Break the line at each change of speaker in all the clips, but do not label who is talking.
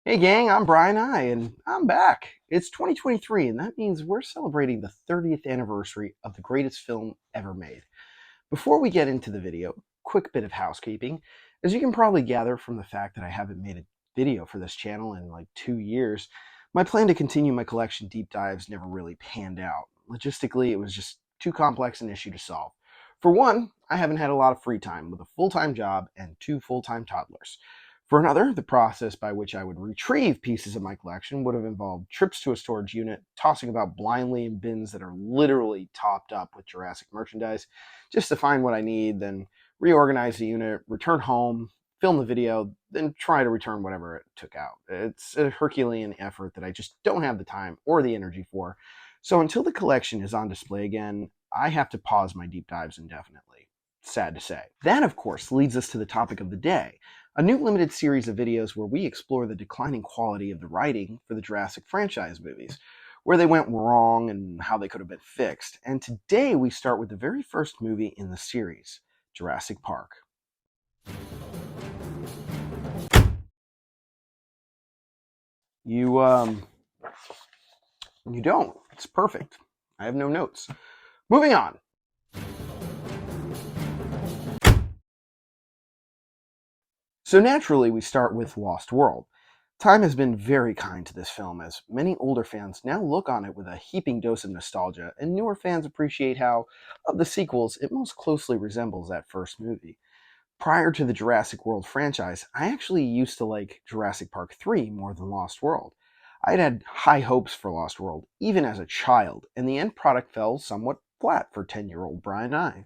Hey gang, I'm Brian I, and I'm back. It's 2023, and that means we're celebrating the 30th anniversary of the greatest film ever made. Before we get into the video, quick bit of housekeeping. As you can probably gather from the fact that I haven't made a video for this channel in like 2 years, my plan to continue my collection deep dives never really panned out. Logistically, it was just too complex an issue to solve. For one, I haven't had a lot of free time with a full-time job and two full-time toddlers. For another, the process by which I would retrieve pieces of my collection would have involved trips to a storage unit, tossing about blindly in bins that are literally topped up with Jurassic merchandise, just to find what I need, then reorganize the unit, return home, film the video, then try to return whatever it took out. It's a Herculean effort that I just don't have the time or the energy for. So until the collection is on display again, I have to pause my deep dives indefinitely. Sad to say. That, of course, leads us to the topic of the day, a new limited series of videos where we explore the declining quality of the writing for the Jurassic franchise movies, where they went wrong and how they could have been fixed. And today we start with the very first movie in the series, Jurassic Park. You don't. It's perfect. I have no notes. Moving on. So naturally, we start with Lost World. Time has been very kind to this film, as many older fans now look on it with a heaping dose of nostalgia, and newer fans appreciate how, of the sequels, it most closely resembles that first movie. Prior to the Jurassic World franchise, I actually used to like Jurassic Park 3 more than Lost World. I'd had high hopes for Lost World, even as a child, and the end product fell somewhat flat for 10-year-old Brian I.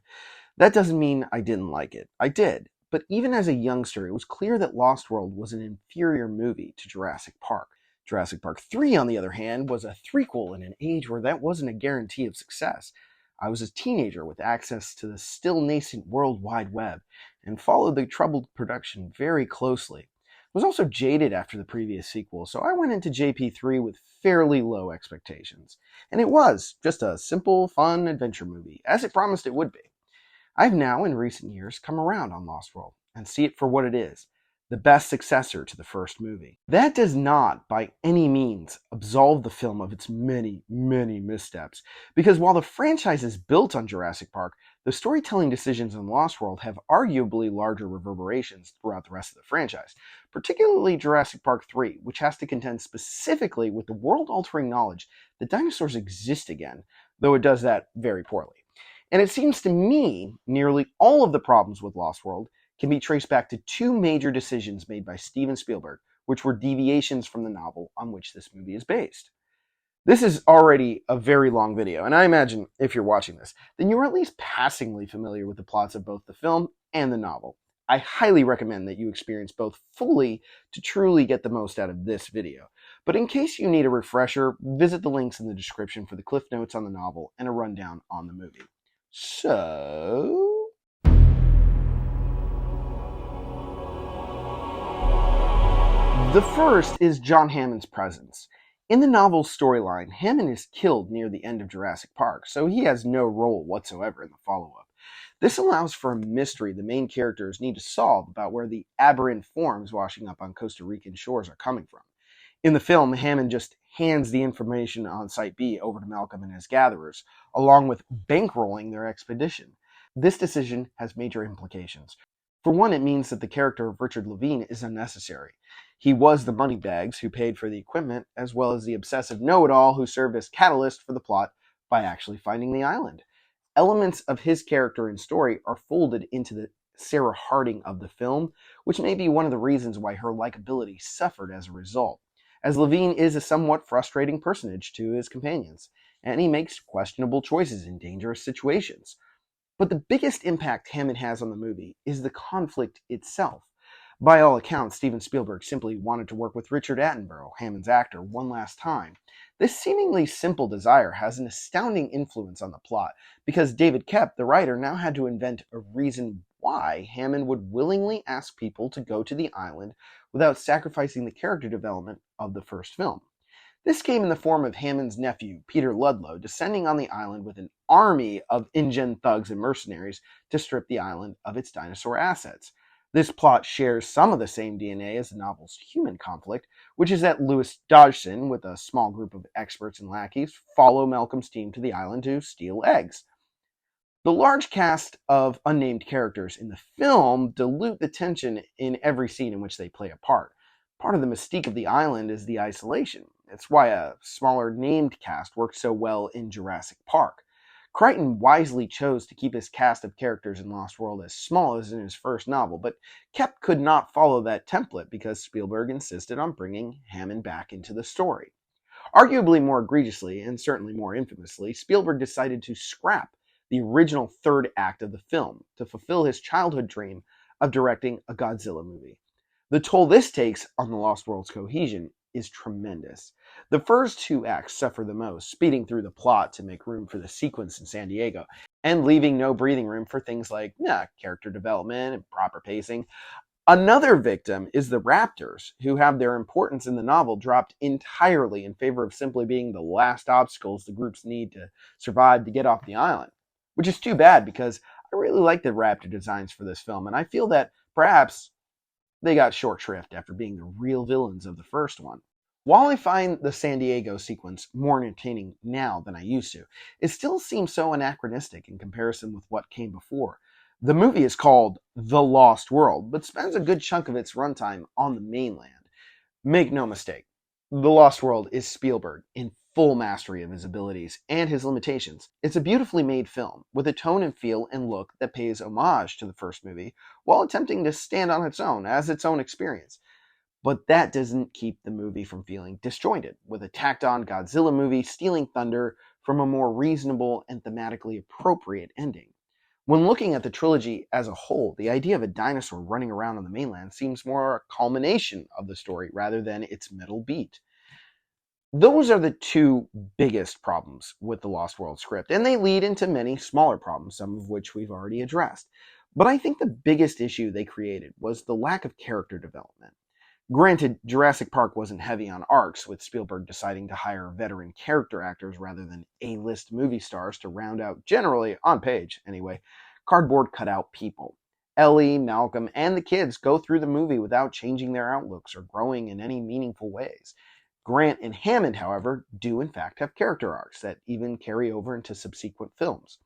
That doesn't mean I didn't like it. I did. But even as a youngster, it was clear that Lost World was an inferior movie to Jurassic Park. Jurassic Park 3, on the other hand, was a threequel in an age where that wasn't a guarantee of success. I was a teenager with access to the still nascent World Wide Web and followed the troubled production very closely. I was also jaded after the previous sequel, so I went into JP3 with fairly low expectations. And it was just a simple, fun adventure movie, as it promised it would be. I've now, in recent years, come around on Lost World and see it for what it is, the best successor to the first movie. That does not, by any means, absolve the film of its many, many missteps, because while the franchise is built on Jurassic Park, the storytelling decisions in Lost World have arguably larger reverberations throughout the rest of the franchise, particularly Jurassic Park 3, which has to contend specifically with the world-altering knowledge that dinosaurs exist again, though it does that very poorly. And it seems to me nearly all of the problems with Lost World can be traced back to two major decisions made by Steven Spielberg, which were deviations from the novel on which this movie is based. This is already a very long video, and I imagine if you're watching this, then you're at least passingly familiar with the plots of both the film and the novel. I highly recommend that you experience both fully to truly get the most out of this video. But in case you need a refresher, visit the links in the description for the cliff notes on the novel and a rundown on the movie. So, the first is John Hammond's presence. In the novel's storyline, Hammond is killed near the end of Jurassic Park, so he has no role whatsoever in the follow-up. This allows for a mystery the main characters need to solve about where the aberrant forms washing up on Costa Rican shores are coming from. In the film, Hammond just hands the information on Site B over to Malcolm and his gatherers, along with bankrolling their expedition. This decision has major implications. For one, it means that the character of Richard Levine is unnecessary. He was the moneybags who paid for the equipment, as well as the obsessive know-it-all who served as catalyst for the plot by actually finding the island. Elements of his character and story are folded into the Sarah Harding of the film, which may be one of the reasons why her likability suffered as a result, as Levine is a somewhat frustrating personage to his companions, and he makes questionable choices in dangerous situations. But the biggest impact Hammond has on the movie is the conflict itself. By all accounts, Steven Spielberg simply wanted to work with Richard Attenborough, Hammond's actor, one last time. This seemingly simple desire has an astounding influence on the plot, because David Koepp, the writer, now had to invent a reason why Hammond would willingly ask people to go to the island without sacrificing the character development of the first film. This came in the form of Hammond's nephew, Peter Ludlow, descending on the island with an army of InGen thugs and mercenaries to strip the island of its dinosaur assets. This plot shares some of the same DNA as the novel's human conflict, which is that Louis Dodgson, with a small group of experts and lackeys, follow Malcolm's team to the island to steal eggs. The large cast of unnamed characters in the film dilute the tension in every scene in which they play a part. Part of the mystique of the island is the isolation. It's why a smaller named cast worked so well in Jurassic Park. Crichton wisely chose to keep his cast of characters in Lost World as small as in his first novel, but could not follow that template because Spielberg insisted on bringing Hammond back into the story. Arguably more egregiously, and certainly more infamously, Spielberg decided to scrap the original third act of the film to fulfill his childhood dream of directing a Godzilla movie. The toll this takes on the Lost World's cohesion is tremendous. The first two acts suffer the most, speeding through the plot to make room for the sequence in San Diego, and leaving no breathing room for things like character development and proper pacing. Another victim is the raptors, who have their importance in the novel dropped entirely in favor of simply being the last obstacles the groups need to survive to get off the island. Which is too bad because I really like the raptor designs for this film, and I feel that perhaps they got short shrift after being the real villains of the first one. While I find the San Diego sequence more entertaining now than I used to, it still seems so anachronistic in comparison with what came before. The movie is called The Lost World, but spends a good chunk of its runtime on the mainland. Make no mistake, The Lost World is Spielberg in full mastery of his abilities and his limitations. It's a beautifully made film with a tone and feel and look that pays homage to the first movie while attempting to stand on its own as its own experience. But that doesn't keep the movie from feeling disjointed, with a tacked-on Godzilla movie stealing thunder from a more reasonable and thematically appropriate ending. When looking at the trilogy as a whole, the idea of a dinosaur running around on the mainland seems more a culmination of the story rather than its middle beat. Those are the two biggest problems with the Lost World script, and they lead into many smaller problems, some of which we've already addressed. But I think the biggest issue they created was the lack of character development. Granted, Jurassic Park wasn't heavy on arcs, with Spielberg deciding to hire veteran character actors rather than A-list movie stars to round out, generally, on page anyway, cardboard cutout people. Ellie, Malcolm, and the kids go through the movie without changing their outlooks or growing in any meaningful ways. Grant and Hammond, however, do in fact have character arcs that even carry over into subsequent films.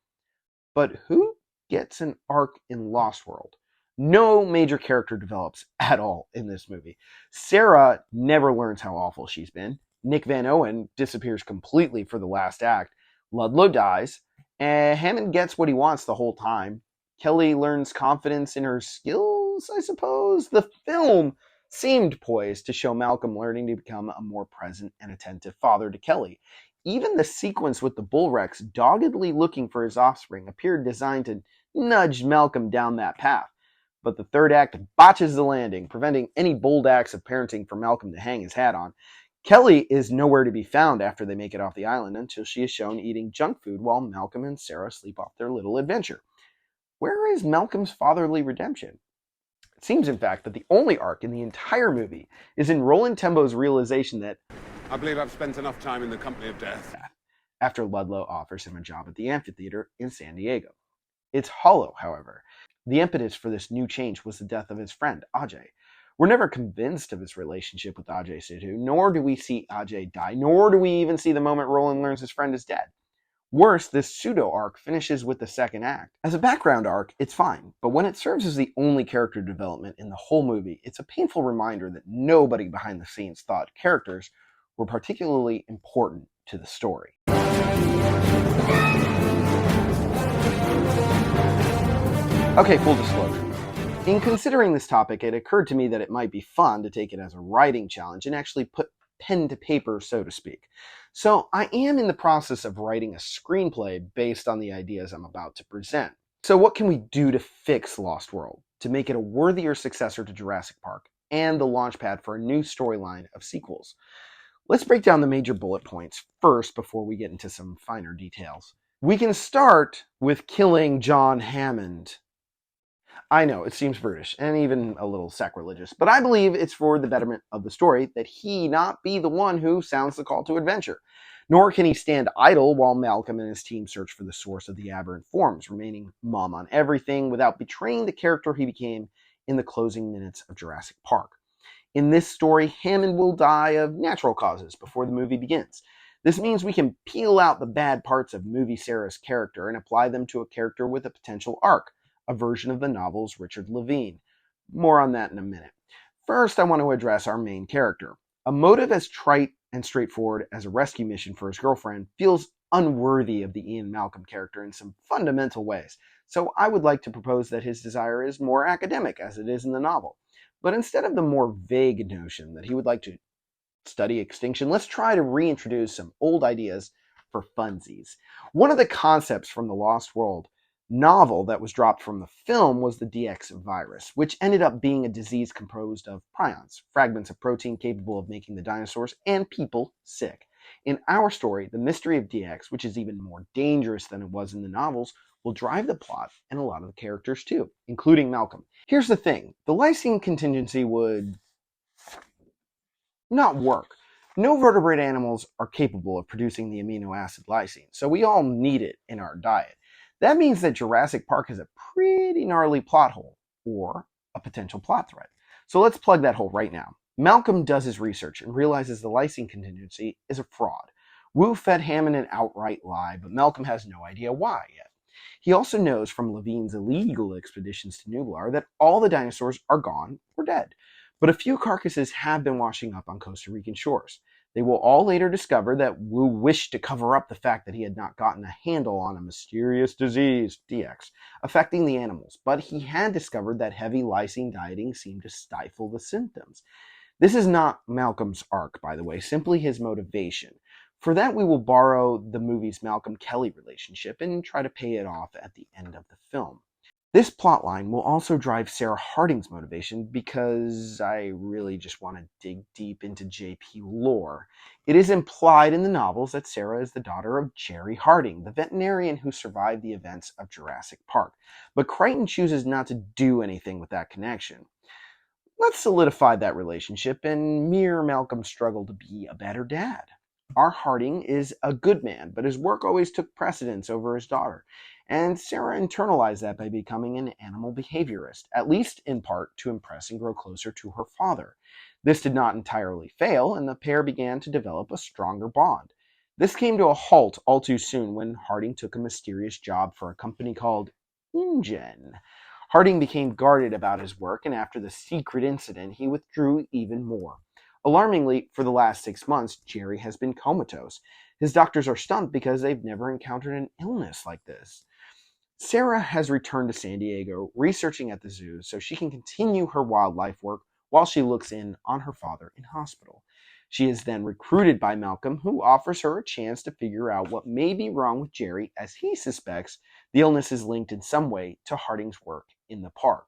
But who gets an arc in Lost World? No major character develops at all in this movie. Sarah never learns how awful she's been. Nick Van Owen disappears completely for the last act. Ludlow dies. And Hammond gets what he wants the whole time. Kelly learns confidence in her skills, I suppose. The film seemed poised to show Malcolm learning to become a more present and attentive father to Kelly. Even the sequence with the bull rex doggedly looking for his offspring appeared designed to nudge Malcolm down that path. But the third act botches the landing, preventing any bold acts of parenting for Malcolm to hang his hat on. Kelly is nowhere to be found after they make it off the island until she is shown eating junk food while Malcolm and Sarah sleep off their little adventure. Where is Malcolm's fatherly redemption? It seems, in fact, that the only arc in the entire movie is in Roland Tembo's realization that
I believe I've spent enough time in the company of death.
After Ludlow offers him a job at the amphitheater in San Diego. It's hollow, however. The impetus for this new change was the death of his friend, Ajay. We're never convinced of his relationship with Ajay Sidhu, nor do we see Ajay die, nor do we even see the moment Roland learns his friend is dead. Worse, this pseudo-arc finishes with the second act. As a background arc, it's fine, but when it serves as the only character development in the whole movie, it's a painful reminder that nobody behind the scenes thought characters were particularly important to the story. Okay, full disclosure. In considering this topic, it occurred to me that it might be fun to take it as a writing challenge and actually put pen to paper, so to speak. So I am in the process of writing a screenplay based on the ideas I'm about to present. So what can we do to fix Lost World, to make it a worthier successor to Jurassic Park, and the launchpad for a new storyline of sequels? Let's break down the major bullet points first before we get into some finer details. We can start with killing John Hammond. I know, it seems brutish and even a little sacrilegious, but I believe it's for the betterment of the story that he not be the one who sounds the call to adventure. Nor can he stand idle while Malcolm and his team search for the source of the aberrant forms, remaining mum on everything without betraying the character he became in the closing minutes of Jurassic Park. In this story, Hammond will die of natural causes before the movie begins. This means we can peel out the bad parts of movie Sarah's character and apply them to a character with a potential arc, a version of the novel's Richard Levine. More on that in a minute. First, I want to address our main character. A motive as trite and straightforward as a rescue mission for his girlfriend feels unworthy of the Ian Malcolm character in some fundamental ways, so I would like to propose that his desire is more academic, as it is in the novel. But instead of the more vague notion that he would like to study extinction, let's try to reintroduce some old ideas for funsies. One of the concepts from the Lost World novel that was dropped from the film was the DX virus, which ended up being a disease composed of prions, fragments of protein capable of making the dinosaurs and people sick. In our story, the mystery of DX, which is even more dangerous than it was in the novels, will drive the plot and a lot of the characters too, including Malcolm. Here's the thing, the lysine contingency would not work. No vertebrate animals are capable of producing the amino acid lysine, so we all need it in our diet. That means that Jurassic Park has a pretty gnarly plot hole, or a potential plot thread. So let's plug that hole right now. Malcolm does his research and realizes the lysine contingency is a fraud. Wu fed Hammond an outright lie, but Malcolm has no idea why yet. He also knows from Levine's illegal expeditions to Nublar that all the dinosaurs are gone or dead. But a few carcasses have been washing up on Costa Rican shores. They will all later discover that Wu wished to cover up the fact that he had not gotten a handle on a mysterious disease, DX, affecting the animals, but he had discovered that heavy lysine dieting seemed to stifle the symptoms. This is not Malcolm's arc, by the way, simply his motivation. For that, we will borrow the movie's Malcolm-Kelly relationship and try to pay it off at the end of the film. This plotline will also drive Sarah Harding's motivation because I really just want to dig deep into JP lore. It is implied in the novels that Sarah is the daughter of Jerry Harding, the veterinarian who survived the events of Jurassic Park, but Crichton chooses not to do anything with that connection. Let's solidify that relationship and mirror Malcolm's struggle to be a better dad. Our Harding is a good man, but his work always took precedence over his daughter. And Sarah internalized that by becoming an animal behaviorist, at least in part to impress and grow closer to her father. This did not entirely fail, and the pair began to develop a stronger bond. This came to a halt all too soon when Harding took a mysterious job for a company called InGen. Harding became guarded about his work, and after the secret incident, he withdrew even more. Alarmingly, for the last 6 months, Jerry has been comatose. His doctors are stumped because they've never encountered an illness like this. Sarah has returned to San Diego, researching at the zoo so she can continue her wildlife work while she looks in on her father in hospital. She is then recruited by Malcolm, who offers her a chance to figure out what may be wrong with Jerry, as he suspects the illness is linked in some way to Harding's work in the park.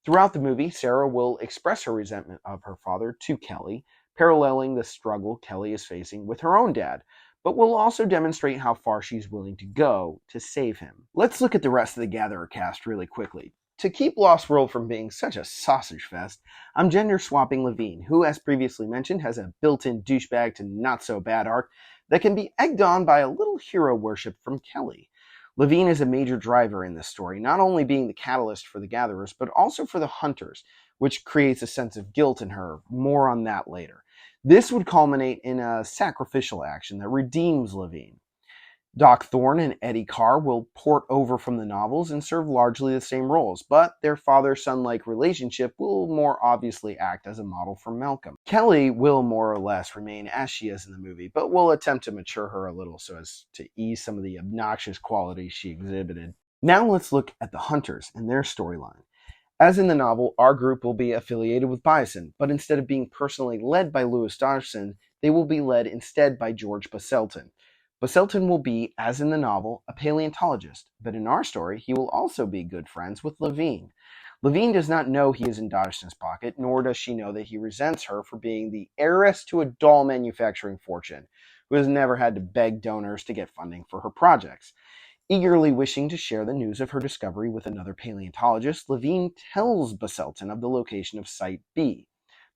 Throughout the movie, Sarah will express her resentment of her father to Kelly, paralleling the struggle Kelly is facing with her own dad, but will also demonstrate how far she's willing to go to save him. Let's look at the rest of the Gatherer cast really quickly. To keep Lost World from being such a sausage fest, I'm gender swapping Levine, who, as previously mentioned, has a built-in douchebag to not-so-bad arc that can be egged on by a little hero worship from Kelly. Levine is a major driver in this story, not only being the catalyst for the Gatherers, but also for the Hunters, which creates a sense of guilt in her. More on that later. This would culminate in a sacrificial action that redeems Levine. Doc Thorne and Eddie Carr will port over from the novels and serve largely the same roles, but their father-son-like relationship will more obviously act as a model for Malcolm. Kelly will more or less remain as she is in the movie, but will attempt to mature her a little so as to ease some of the obnoxious qualities she exhibited. Now let's look at the Hunters and their storyline. As in the novel, our group will be affiliated with Bison, but instead of being personally led by Louis Dodgson, they will be led instead by George Baselton. Baselton will be, as in the novel, a paleontologist, but in our story, he will also be good friends with Levine. Levine does not know he is in Dodgson's pocket, nor does she know that he resents her for being the heiress to a doll manufacturing fortune, who has never had to beg donors to get funding for her projects. Eagerly wishing to share the news of her discovery with another paleontologist, Levine tells Baselton of the location of Site B.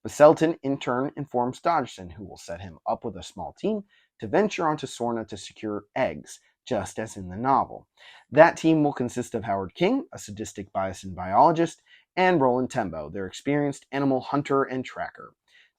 Baselton, in turn, informs Dodgson, who will set him up with a small team to venture onto Sorna to secure eggs, just as in the novel. That team will consist of Howard King, a sadistic bison biologist, and Roland Tembo, their experienced animal hunter and tracker.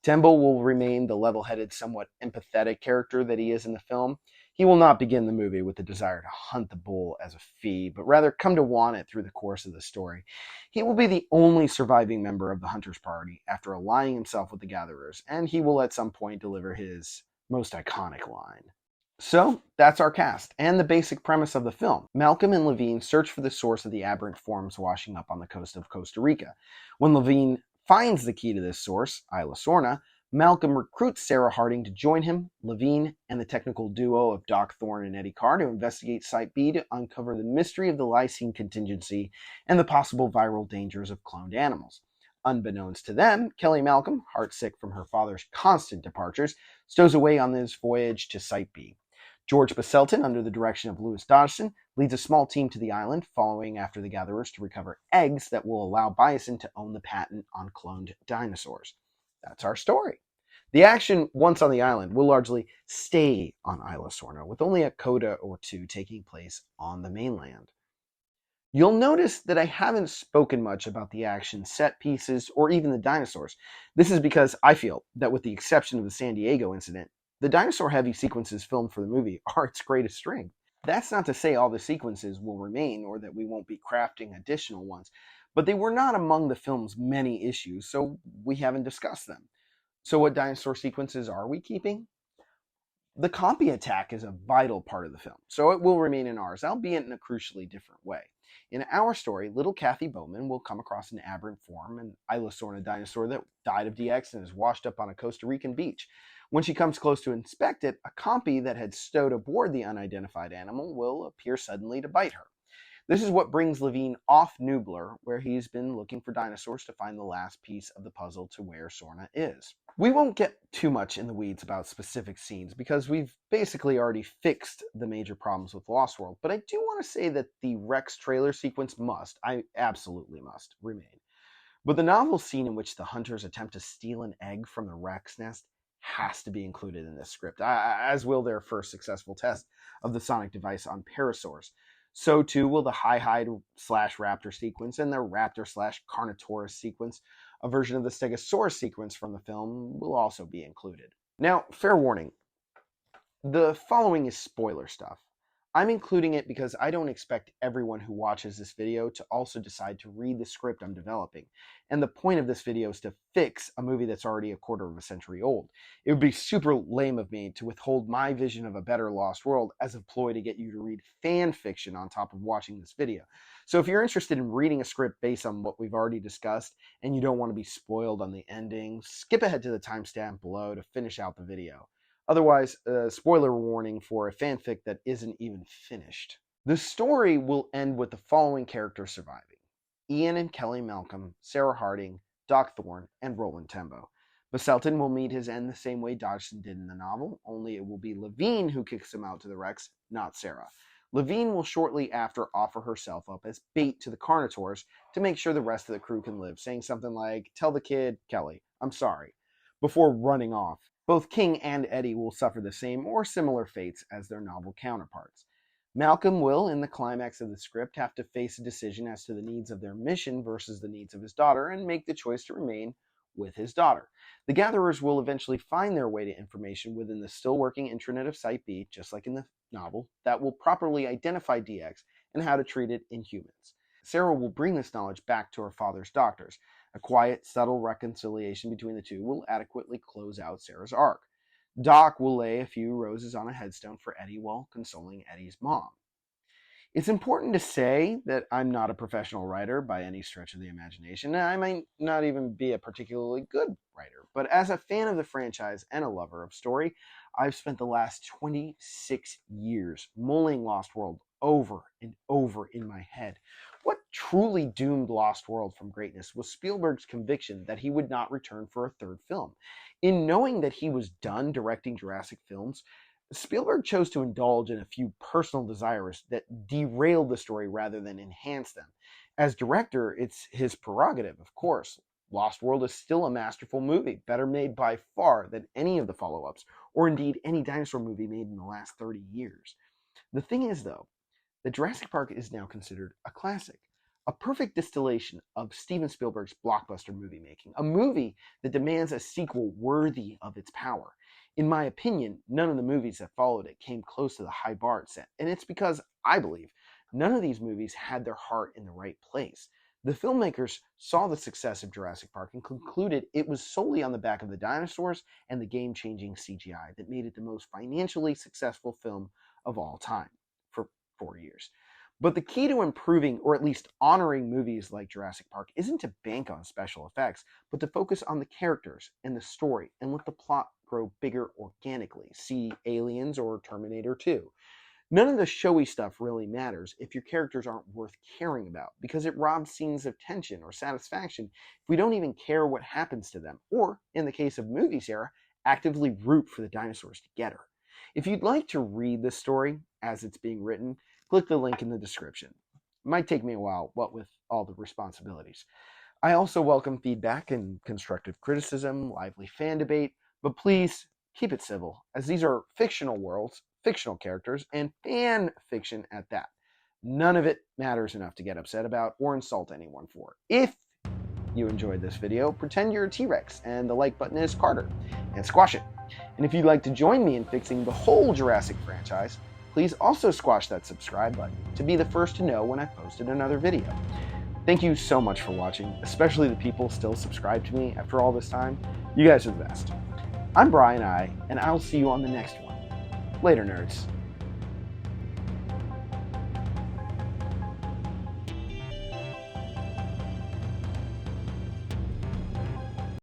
Tembo will remain the level-headed, somewhat empathetic character that he is in the film. He will not begin the movie with the desire to hunt the bull as a fee, but rather come to want it through the course of the story. He will be the only surviving member of the Hunters Party after aligning himself with the Gatherers, and he will at some point deliver his most iconic line. So, that's our cast, and the basic premise of the film. Malcolm and Levine search for the source of the aberrant forms washing up on the coast of Costa Rica. When Levine finds the key to this source, Isla Sorna, Malcolm recruits Sarah Harding to join him, Levine, and the technical duo of Doc Thorne and Eddie Carr to investigate Site B to uncover the mystery of the lysine contingency and the possible viral dangers of cloned animals. Unbeknownst to them, Kelly Malcolm, heartsick from her father's constant departures, stows away on this voyage to Site B. George Baselton, under the direction of Louis Dodgson, leads a small team to the island, following after the Gatherers to recover eggs that will allow Bison to own the patent on cloned dinosaurs. That's our story. The action, once on the island, will largely stay on Isla Sorna, with only a coda or two taking place on the mainland. You'll notice that I haven't spoken much about the action set pieces or even the dinosaurs. This is because I feel that with the exception of the San Diego incident, the dinosaur-heavy sequences filmed for the movie are its greatest strength. That's not to say all the sequences will remain or that we won't be crafting additional ones, but they were not among the film's many issues, so we haven't discussed them. So what dinosaur sequences are we keeping? The Compy attack is a vital part of the film, so it will remain in ours, albeit in a crucially different way. In our story, little Kathy Bowman will come across an aberrant form, an Isla Sorna dinosaur that died of DX and is washed up on a Costa Rican beach. When she comes close to inspect it, a Compy that had stowed aboard the unidentified animal will appear suddenly to bite her. This is what brings Levine off Nublar, where he's been looking for dinosaurs to find the last piece of the puzzle to where Sorna is. We won't get too much in the weeds about specific scenes because we've basically already fixed the major problems with Lost World, but I do want to say that the Rex trailer sequence I absolutely must, remain. But the novel scene in which the hunters attempt to steal an egg from the Rex nest has to be included in this script, as will their first successful test of the sonic device on Parasaurs. So too will the High-Hide/Raptor sequence and the Raptor/Carnotaurus sequence. A version of the Stegosaurus sequence from the film will also be included. Now, fair warning, the following is spoiler stuff. I'm including it because I don't expect everyone who watches this video to also decide to read the script I'm developing. And the point of this video is to fix a movie that's already a quarter of a century old. It would be super lame of me to withhold my vision of a better Lost World as a ploy to get you to read fan fiction on top of watching this video. So if you're interested in reading a script based on what we've already discussed and you don't want to be spoiled on the ending, skip ahead to the timestamp below to finish out the video. Otherwise, a spoiler warning for a fanfic that isn't even finished. The story will end with the following characters surviving: Ian and Kelly Malcolm, Sarah Harding, Doc Thorne, and Roland Tembo. Baselton will meet his end the same way Dodgson did in the novel, only it will be Levine who kicks him out to the Rex, not Sarah. Levine will shortly after offer herself up as bait to the Carnotaurs to make sure the rest of the crew can live, saying something like, "Tell the kid, Kelly, I'm sorry," before running off. Both King and Eddie will suffer the same or similar fates as their novel counterparts. Malcolm will, in the climax of the script, have to face a decision as to the needs of their mission versus the needs of his daughter and make the choice to remain with his daughter. The Gatherers will eventually find their way to information within the still working intranet of Site B, just like in the novel, that will properly identify DX and how to treat it in humans. Sarah will bring this knowledge back to her father's doctors. A quiet, subtle reconciliation between the two will adequately close out Sarah's arc. Doc will lay a few roses on a headstone for Eddie while consoling Eddie's mom. It's important to say that I'm not a professional writer by any stretch of the imagination, and I might not even be a particularly good writer, but as a fan of the franchise and a lover of story, I've spent the last 26 years mulling Lost World over and over in my head. What truly doomed Lost World from greatness was Spielberg's conviction that he would not return for a third film. In knowing that he was done directing Jurassic films, Spielberg chose to indulge in a few personal desires that derailed the story rather than enhance them. As director, it's his prerogative, of course. Lost World is still a masterful movie, better made by far than any of the follow-ups, or indeed any dinosaur movie made in the last 30 years. The thing is, though, that Jurassic Park is now considered a classic, a perfect distillation of Steven Spielberg's blockbuster movie making, a movie that demands a sequel worthy of its power. In my opinion, none of the movies that followed it came close to the high bar it set, and it's because, I believe, none of these movies had their heart in the right place. The filmmakers saw the success of Jurassic Park and concluded it was solely on the back of the dinosaurs and the game-changing CGI that made it the most financially successful film of all time for 4 years. But the key to improving, or at least honoring, movies like Jurassic Park isn't to bank on special effects, but to focus on the characters and the story and let the plot grow bigger organically. See Aliens or Terminator 2. None of the showy stuff really matters if your characters aren't worth caring about, because it robs scenes of tension or satisfaction if we don't even care what happens to them, or, in the case of movie Sarah, actively root for the dinosaurs to get her. If you'd like to read this story as it's being written, click the link in the description. It might take me a while, what with all the responsibilities. I also welcome feedback and constructive criticism, lively fan debate, but please keep it civil, as these are fictional worlds, fictional characters, and fan fiction at that. None of it matters enough to get upset about or insult anyone for. If you enjoyed this video, pretend you're a T-Rex and the like button is Carter, and squash it. And if you'd like to join me in fixing the whole Jurassic franchise, please also squash that subscribe button to be the first to know when I've posted another video. Thank you so much for watching, especially the people still subscribed to me after all this time. You guys are the best. I'm Brian I, and I'll see you on the next one. Later, nerds.